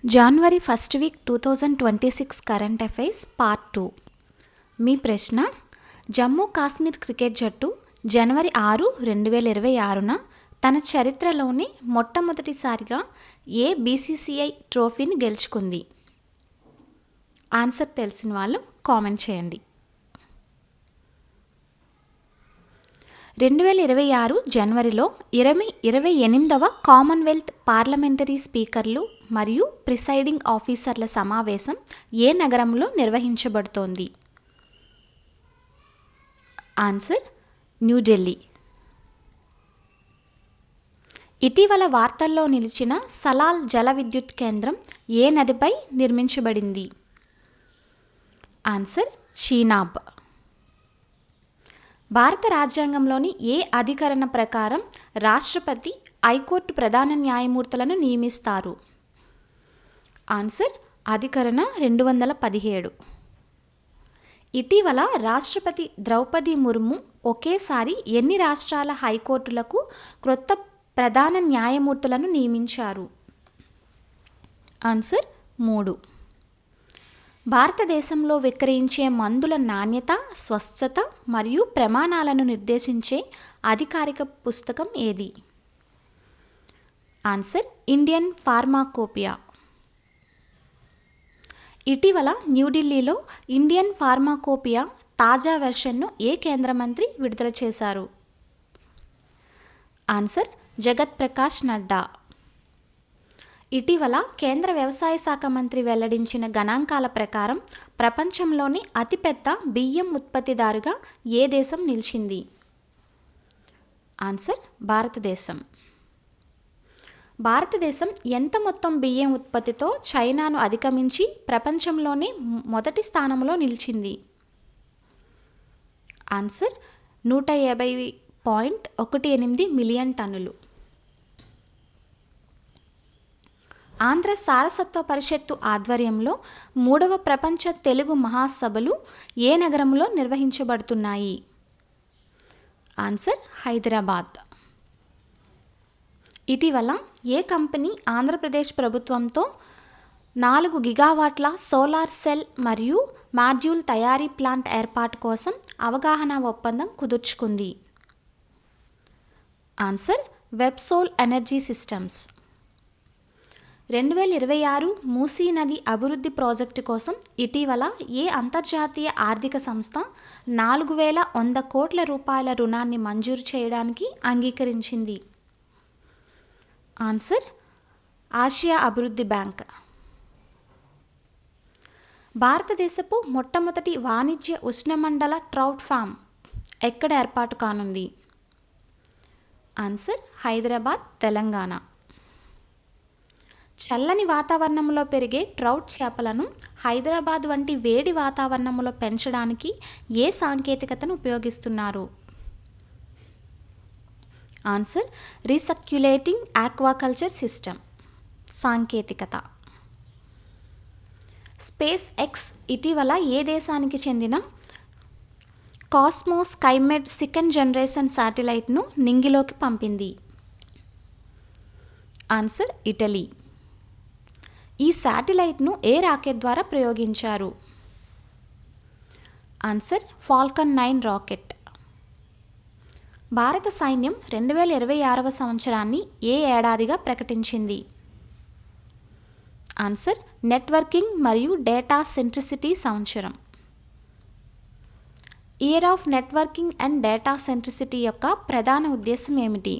జనవరి first week 2026 current affairs part 2. మీ ప్రశ్న: Jammu Kashmir cricket జట్టు జనవరి 6, 2026న తన చరిత్రలోనే మొట్టమొదటిసారిగా ఏ బీసీసీఐ ట్రోఫీని గెలుచుకుంది? ఆన్సర్ తెలిసిన వాళ్ళు కామెంట్ చేయండి. 2026 జనవరిలో 28వ కామన్వెల్త్ పార్లమెంటరీ స్పీకర్లు మరియు ప్రిసైడింగ్ ఆఫీసర్ల సమావేశం ఏ నగరంలో నిర్వహించబడుతోంది? ఆన్సర్ న్యూఢిల్లీ. ఇటీవల వార్తల్లో నిలిచిన సలాల్ జల విద్యుత్ కేంద్రం ఏ నదిపై నిర్మించబడింది? ఆన్సర్ చీనాబ్. భారత రాజ్యాంగంలోని ఏ అధికరణ ప్రకారం రాష్ట్రపతి హైకోర్టు ప్రధాన న్యాయమూర్తులను నియమిస్తారు? ఆన్సర్ అధికరణ 217. ఇటీవల రాష్ట్రపతి ద్రౌపది ముర్ము ఒకేసారి ఎన్ని రాష్ట్రాల హైకోర్టులకు క్రొత్త ప్రధాన న్యాయమూర్తులను నియమించారు? ఆన్సర్ 3. భారతదేశంలో విక్రయించే మందుల నాణ్యత, స్వచ్ఛత మరియు ప్రమాణాలను నిర్దేశించే అధికారిక పుస్తకం ఏది? Answer Indian pharmacopoeia. ఇటీవల న్యూఢిల్లీలో ఇండియన్ ఫార్మాకోపియా తాజా వెర్షన్ను ఏ కేంద్ర మంత్రి విడుదల చేశారు? ఆన్సర్ జగత్ ప్రకాష్ నడ్డా. ఇటీవల కేంద్ర వ్యవసాయ శాఖ మంత్రి వెల్లడించిన గణాంకాల ప్రకారం ప్రపంచంలోని అతిపెద్ద బియ్యం ఉత్పత్తిదారుగా ఏ దేశం నిలిచింది? ఆన్సర్ భారతదేశం. భారతదేశం ఎంత మొత్తం బియ్యం ఉత్పత్తితో చైనాను అధిగమించి ప్రపంచంలోనే మొదటి స్థానంలో నిలిచింది? ఆన్సర్ 150.18 మిలియన్ టన్నులు. ఆంధ్ర సారస్వత పరిషత్తు ఆధ్వర్యంలో 3వ ప్రపంచ తెలుగు మహాసభలు ఏ నగరంలో నిర్వహించబడుతున్నాయి? ఆన్సర్ హైదరాబాద్. ఇటీవల ఏ కంపెనీ ఆంధ్రప్రదేశ్ ప్రభుత్వంతో 4 గిగావాట్ల సోలార్ సెల్ మరియు మాడ్యూల్ తయారీ ప్లాంట్ ఏర్పాటు కోసం అవగాహన ఒప్పందం కుదుర్చుకుంది? Answer Websol energy systems. 2026 Musi నది అభివృద్ధి ప్రాజెక్టు కోసం ఇటీవల ఏ అంతర్జాతీయ ఆర్థిక సంస్థ 4100 కోట్ల రూపాయల రుణాన్ని మంజూరు చేయడానికి అంగీకరించింది? ఆన్సర్ ఆసియా అభివృద్ధి బ్యాంక్. భారతదేశపు మొట్టమొదటి వాణిజ్య ఉష్ణమండల ట్రౌట్ ఫామ్ ఎక్కడ ఏర్పాటు కానుంది? ఆన్సర్ హైదరాబాద్, తెలంగాణ. చల్లని వాతావరణంలో పెరిగే ట్రౌట్ చేపలను హైదరాబాద్ వంటి వేడి వాతావరణంలో పెంచడానికి ఏ సాంకేతికతను ఉపయోగిస్తున్నారు? ఆన్సర్ రీసర్క్యులేటింగ్ ఆక్వాకల్చర్ సిస్టమ్ సాంకేతికత. స్పేస్ ఎక్స్ ఇటీవల ఏ దేశానికి చెందిన కాస్మోస్ స్కైమెడ్ 2nd జనరేషన్ శాటిలైట్ను నింగిలోకి పంపింది? Answer Italy. ఈ శాటిలైట్ను ఏ రాకెట్ ద్వారా ప్రయోగించారు? Answer Falcon 9 rocket. భారత సైన్యం 2026వ సంవత్సరాన్ని ఏ ఏడాదిగా ప్రకటించింది? ఆన్సర్ నెట్వర్కింగ్ మరియు డేటా సెంట్రిసిటీ సంవత్సరం. Year of networking and data centricity యొక్క ప్రధాన ఉద్దేశం ఏమిటి?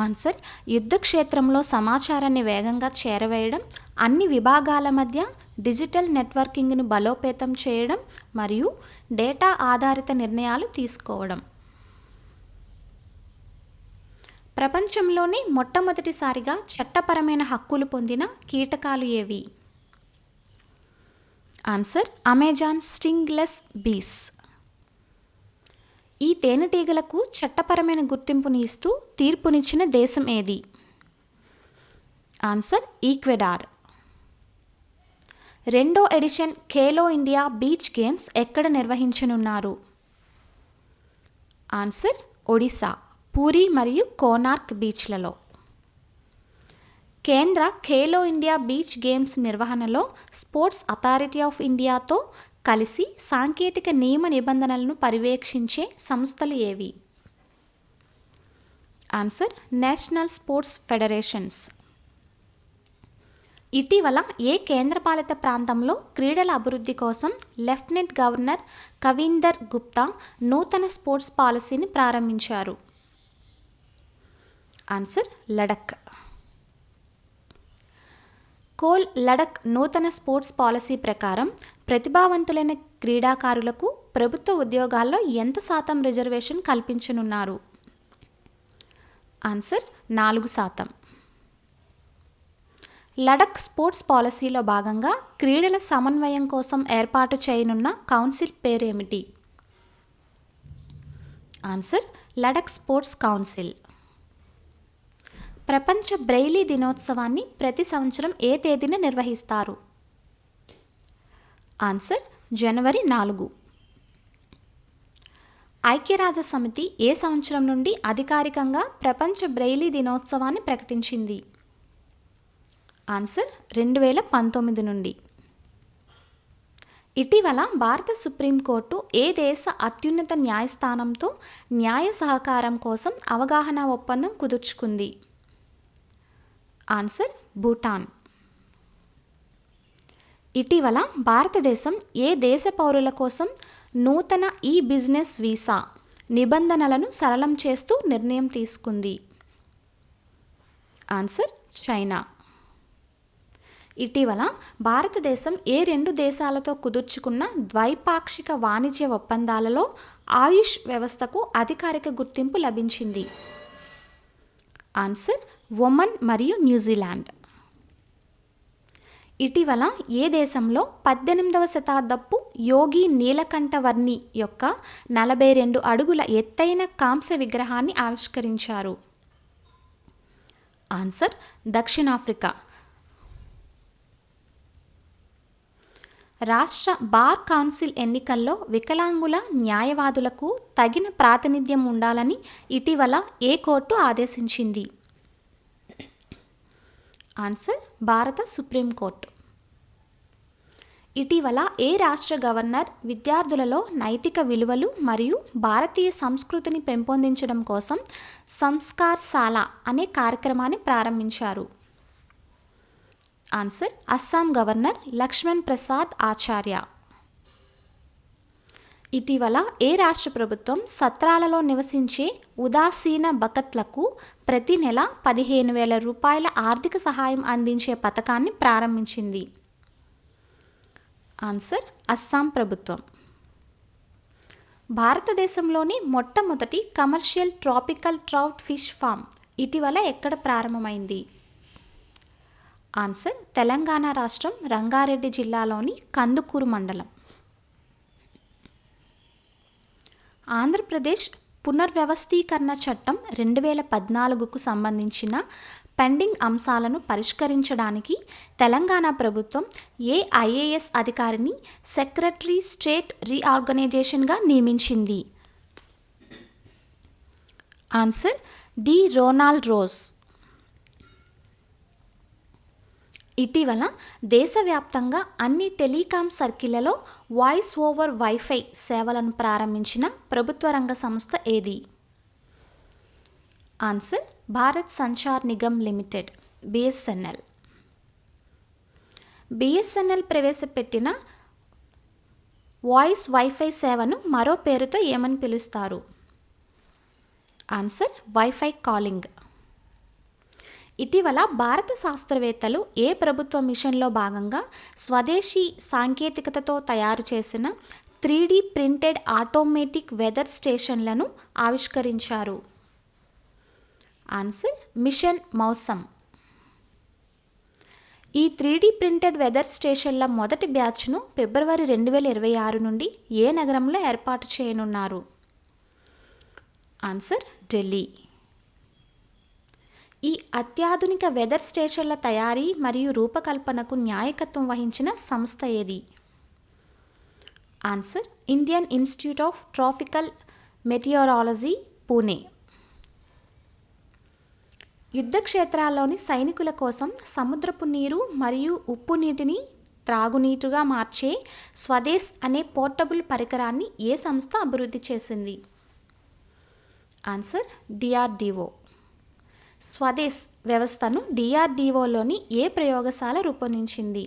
ఆన్సర్ యుద్ధ క్షేత్రంలో సమాచారాన్ని వేగంగా చేరవేయడం, అన్ని విభాగాల మధ్య డిజిటల్ నెట్వర్కింగ్ను బలోపేతం చేయడం మరియు డేటా ఆధారిత నిర్ణయాలు తీసుకోవడం. ప్రపంచంలోనే మొట్టమొదటిసారిగా చట్టపరమైన హక్కులు పొందిన కీటకాలు ఏవి? ఆన్సర్ అమెజాన్ స్టింగ్లెస్ బీస్. ఈ తేనెటీగలకు చట్టపరమైన గుర్తింపుని ఇస్తూ తీర్పునిచ్చిన దేశం ఏది? Answer Ecuador. 2వ edition Khelo India beach games ఎక్కడ నిర్వహించనున్నారు? ఆన్సర్ ఒడిశా, పూరి మరియు కోనార్క్ బీచ్లలో. కేంద్ర ఖేలో ఇండియా బీచ్ గేమ్స్ నిర్వహణలో స్పోర్ట్స్ అథారిటీ ఆఫ్ ఇండియాతో కలిసి సాంకేతిక నియమ నిబంధనలను పర్యవేక్షించే సంస్థలు ఏవి? Answer national sports federations. ఇటీవల ఏ కేంద్రపాలిత ప్రాంతంలో క్రీడల అభివృద్ధి కోసం లెఫ్టినెంట్ గవర్నర్ కవీందర్ గుప్తా నూతన స్పోర్ట్స్ పాలసీని ప్రారంభించారు? ఆన్సర్ లడఖ్. కోల్ లడఖ్ నూతన స్పోర్ట్స్ పాలసీ ప్రకారం ప్రతిభావంతులైన క్రీడాకారులకు ప్రభుత్వ ఉద్యోగాల్లో ఎంత శాతం రిజర్వేషన్ కల్పించనున్నారు? ఆన్సర్ 4%. లడఖ్ స్పోర్ట్స్ పాలసీలో భాగంగా క్రీడల సమన్వయం కోసం ఏర్పాటు చేయనున్న కౌన్సిల్ పేరేమిటి? Answer Ladakh sports council. ప్రపంచ బ్రెయిలీ దినోత్సవాన్ని ప్రతి సంవత్సరం ఏ తేదీన నిర్వహిస్తారు? ఆన్సర్ జనవరి 4. ఐక్యరాజ్య సమితి ఏ సంవత్సరం నుండి అధికారికంగా ప్రపంచ బ్రెయిలీ దినోత్సవాన్ని ప్రకటించింది? ఆన్సర్ 2019 నుండి. ఇటీవల భారత సుప్రీంకోర్టు ఏ దేశ అత్యున్నత న్యాయస్థానంతో న్యాయ సహకారం కోసం అవగాహన ఒప్పందం కుదుర్చుకుంది? ఆన్సర్ భూటాన్. ఇటీవల భారతదేశం ఏ దేశ పౌరుల కోసం నూతన ఈ బిజినెస్ వీసా నిబంధనలను సరళం చేస్తూ నిర్ణయం తీసుకుంది? Answer China. ఇటీవల భారతదేశం ఏ 2 దేశాలతో కుదుర్చుకున్న ద్వైపాక్షిక వాణిజ్య ఒప్పందాలలో ఆయుష్ వ్యవస్థకు అధికారిక గుర్తింపు లభించింది? ఆన్సర్ ఒమన్ మరియు న్యూజిలాండ్. ఇటీవల ఏ దేశంలో 18వ శతాబ్దపు యోగి నీలకంఠవర్ణి యొక్క 42 అడుగుల ఎత్తైన కాంస్య విగ్రహాన్ని ఆవిష్కరించారు? ఆన్సర్ దక్షిణాఫ్రికా. రాష్ట్ర బార్ కౌన్సిల్ ఎన్నికల్లో వికలాంగుల న్యాయవాదులకు తగిన ప్రాతినిధ్యం ఉండాలని ఇటీవల ఏ కోర్టు ఆదేశించింది? ఆన్సర్ భారత సుప్రీంకోర్టు. ఇటీవల ఏ రాష్ట్ర గవర్నర్ విద్యార్థులలో నైతిక విలువలు మరియు భారతీయ సంస్కృతిని పెంపొందించడం కోసం సంస్కార్శాల అనే కార్యక్రమాన్ని ప్రారంభించారు? ఆన్సర్ అస్సాం గవర్నర్ లక్ష్మణ్ ప్రసాద్ ఆచార్య. ఇటీవల ఏ రాష్ట్ర ప్రభుత్వం సత్రాలలో నివసించే ఉదాసీన బకత్లకు ప్రతి నెల 15,000 రూపాయల ఆర్థిక సహాయం అందించే పథకాన్ని ప్రారంభించింది? ఆన్సర్ అస్సాం ప్రభుత్వం. భారతదేశంలోని మొట్టమొదటి commercial tropical trout fish form ఇటీవల ఎక్కడ ప్రారంభమైంది? ఆన్సర్ తెలంగాణ రాష్ట్రం రంగారెడ్డి జిల్లాలోని కందుకూరు మండలం. ఆంధ్రప్రదేశ్ పునర్వ్యవస్థీకరణ చట్టం 2014కు సంబంధించిన పెండింగ్ అంశాలను పరిష్కరించడానికి తెలంగాణ ప్రభుత్వం ఏ ఐఏఎస్ అధికారిని సెక్రటరీ స్టేట్ రీఆర్గనైజేషన్గా నియమించింది? Answer D Ronald Ross. ఇటీవల దేశవ్యాప్తంగా అన్ని టెలికాం సర్కిళ్లలో వాయిస్ ఓవర్ వైఫై సేవలను ప్రారంభించిన ప్రభుత్వ రంగ సంస్థ ఏది? Answer Bharat Sanchar Nigam limited BSNL. BSNL ప్రవేశపెట్టిన వాయిస్ వైఫై సేవను మరో పేరుతో ఏమని పిలుస్తారు? Answer WiFi calling. ఇటీవల భారత శాస్త్రవేత్తలు ఏ ప్రభుత్వ మిషన్లో భాగంగా స్వదేశీ సాంకేతికతతో తయారు చేసిన 3D ప్రింటెడ్ ఆటోమేటిక్ వెదర్ స్టేషన్లను ఆవిష్కరించారు? Answer mission Mausam. ఈ 3D ప్రింటెడ్ వెదర్ స్టేషన్ల మొదటి బ్యాచ్ను ఫిబ్రవరి 2026 నుండి ఏ నగరంలో ఏర్పాటు చేయనున్నారు? ఆన్సర్ ఢిల్లీ. ఈ అత్యాధునిక వెదర్ స్టేషన్ల తయారీ మరియు రూపకల్పనకు నాయకత్వం వహించిన సంస్థ ఏది? Answer Indian institute of tropical meteorology Pune. యుద్ధ క్షేత్రాల్లోని సైనికుల కోసం సముద్రపు నీరు మరియు ఉప్పు నీటిని త్రాగునీరుగా మార్చే స్వదేశ్ అనే పోర్టబుల్ పరికరాన్ని ఏ సంస్థ అభివృద్ధి చేసింది? Answer DRDO. స్వదేశ్ వ్యవస్థను డిఆర్డిఓలోని ఏ ప్రయోగశాల రూపొందించింది?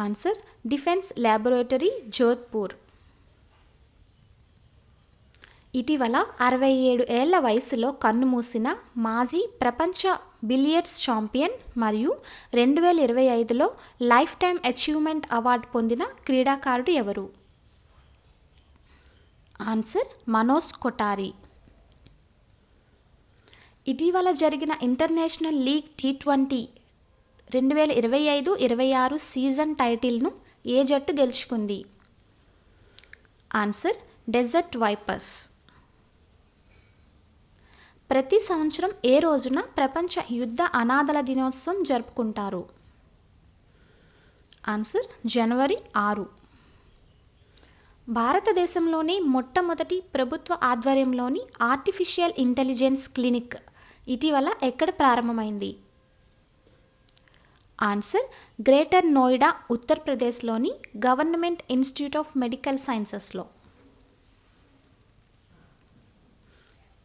Answer defence laboratory, Jodhpur. ఇటీవల 67 ఏళ్ల వయసులో కన్నుమూసిన మాజీ ప్రపంచ బిలియర్డ్స్ ఛాంపియన్ మరియు 2025లో లైఫ్ టైమ్ అచీవ్మెంట్ అవార్డు పొందిన క్రీడాకారుడు ఎవరు? ఆన్సర్ మనోజ్ కొఠారి. ఇటీవల జరిగిన ఇంటర్నేషనల్ లీగ్ T20 2025-26 సీజన్ టైటిల్ను ఏ జట్టు గెలుచుకుంది? Answer Desert Vipers. ప్రతి సంవత్సరం ఏ రోజున ప్రపంచ యుద్ధ అనాథల దినోత్సవం జరుపుకుంటారు? ఆన్సర్ జనవరి 6. భారతదేశంలోని మొట్టమొదటి ప్రభుత్వ ఆధ్వర్యంలోని ఆర్టిఫిషియల్ ఇంటెలిజెన్స్ క్లినిక్ ఇటీవల ఎక్కడ ప్రారంభమైంది? ఆన్సర్ గ్రేటర్ నోయిడా, ఉత్తరప్రదేశ్లోని గవర్నమెంట్ ఇన్స్టిట్యూట్ ఆఫ్ మెడికల్ సైన్సెస్లో.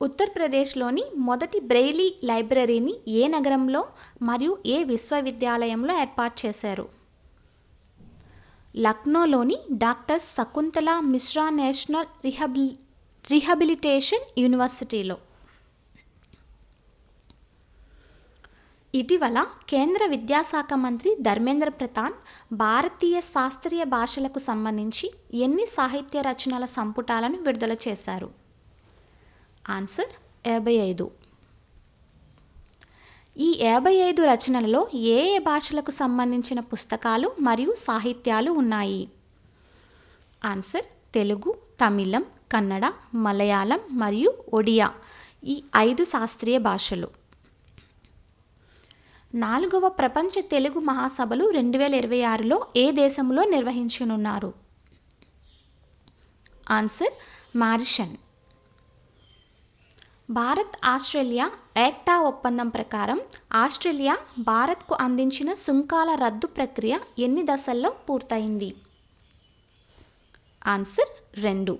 ఉత్తరప్రదేశ్లోని మొదటి బ్రెయిలీ లైబ్రరీని ఏ నగరంలో మరియు ఏ విశ్వవిద్యాలయంలో ఏర్పాటు చేశారు? లక్నోలోని doctor Shakuntala Mishra national rehabilitation యూనివర్సిటీలో. ఇటీవల కేంద్ర విద్యాశాఖ మంత్రి ధర్మేంద్ర ప్రధాన్ భారతీయ శాస్త్రీయ భాషలకు సంబంధించి ఎన్ని సాహిత్య రచనల సంపుటాలను విడుదల చేశారు? ఆన్సర్ 55. ఈ 55 రచనలలో ఏ ఏ భాషలకు సంబంధించిన పుస్తకాలు మరియు సాహిత్యాలు ఉన్నాయి? ఆన్సర్ తెలుగు, తమిళం, కన్నడ, మలయాళం మరియు ఒడియా, ఈ 5 శాస్త్రీయ భాషలు. 4వ ప్రపంచ తెలుగు మహాసభలు 2026లో ఏ దేశంలో నిర్వహించనున్నారు? Answer Mauritius. Bharat Australia ECTA ఒప్పందం ప్రకారం ఆస్ట్రేలియా భారత్కు అందించిన సుంకాల రద్దు ప్రక్రియ ఎన్ని దశల్లో పూర్తయింది? ఆన్సర్ 2.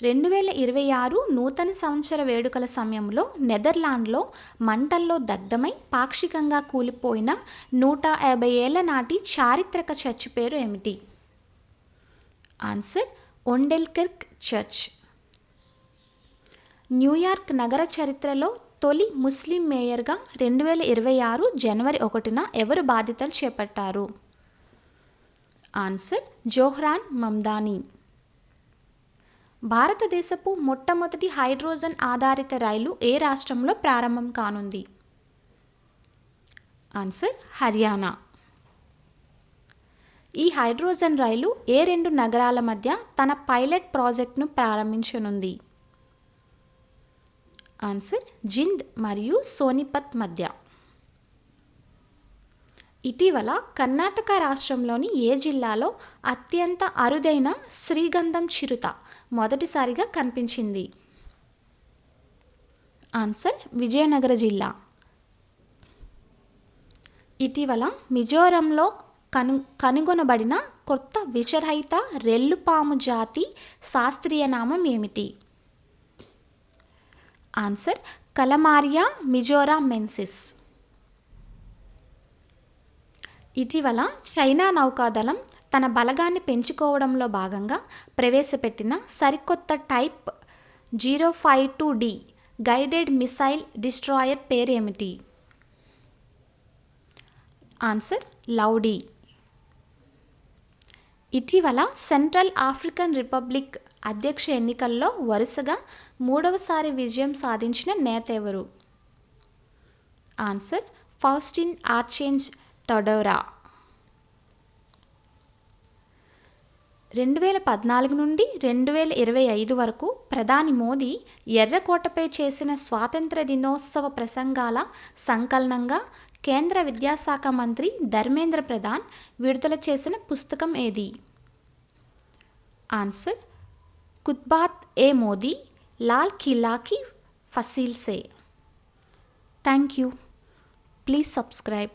2026 నూతన సంవత్సర వేడుకల సమయంలో నెదర్లాండ్లో మంటల్లో దగ్ధమై పాక్షికంగా కూలిపోయిన 150 ఏళ్ల నాటి చారిత్రక చర్చ్ పేరు ఏమిటి? Answer ఒండెల్కెర్క్ church. న్యూయార్క్ నగర చరిత్రలో తొలి ముస్లిం మేయర్గా 2026 జనవరి 1న ఎవరు బాధ్యతలు చేపట్టారు? ఆన్సర్ జోహ్రాన్ మమ్దాని. భారతదేశపు మొట్టమొదటి హైడ్రోజన్ ఆధారిత రైలు ఏ రాష్ట్రంలో ప్రారంభం కానుంది? ఆన్సర్ హర్యానా. ఈ హైడ్రోజన్ రైలు ఏ 2 నగరాల మధ్య తన పైలట్ ప్రాజెక్టును ప్రారంభించనుంది? ఆన్సర్ జింద్ మరియు సోనిపత్ మధ్య. ఇటీవల కర్ణాటక రాష్ట్రంలోని ఏ జిల్లాలో అత్యంత అరుదైన శ్రీగంధం చిరుత మొదటిసారిగా కనిపించింది? ఆన్సర్ విజయనగర జిల్లా. ఇటీవల మిజోరంలో కనుగొనబడిన కొత్త విషరహిత రెల్లుపాము జాతి శాస్త్రీయ నామం ఏమిటి? ఆన్సర్ కలమారియా మిజోరామెంసిస్. ఇటీవల చైనా నౌకాదళం తన బలగాన్ని పెంచుకోవడంలో భాగంగా ప్రవేశపెట్టిన సరికొత్త type 052D guided missile destroyer పేరేమిటి? ఆన్సర్ లౌడీ. ఇటీవల సెంట్రల్ ఆఫ్రికన్ రిపబ్లిక్ అధ్యక్ష ఎన్నికల్లో వరుసగా 3వసారి విజయం సాధించిన నేత ఎవరు? ఆన్సర్ ఫౌస్టిన్ ఆర్చేంజ్ టొడౌరా. 2014 నుండి 2025 వరకు ప్రధాని మోదీ ఎర్రకోటపై చేసిన స్వాతంత్ర దినోత్సవ ప్రసంగాల సంకలనంగా కేంద్ర విద్యాశాఖ మంత్రి ధర్మేంద్ర ప్రధాన్ విడుదల చేసిన పుస్తకం ఏది? Answer Khutbaat e Modi Lal Qile ki Faseel Se. Thank you. Please subscribe.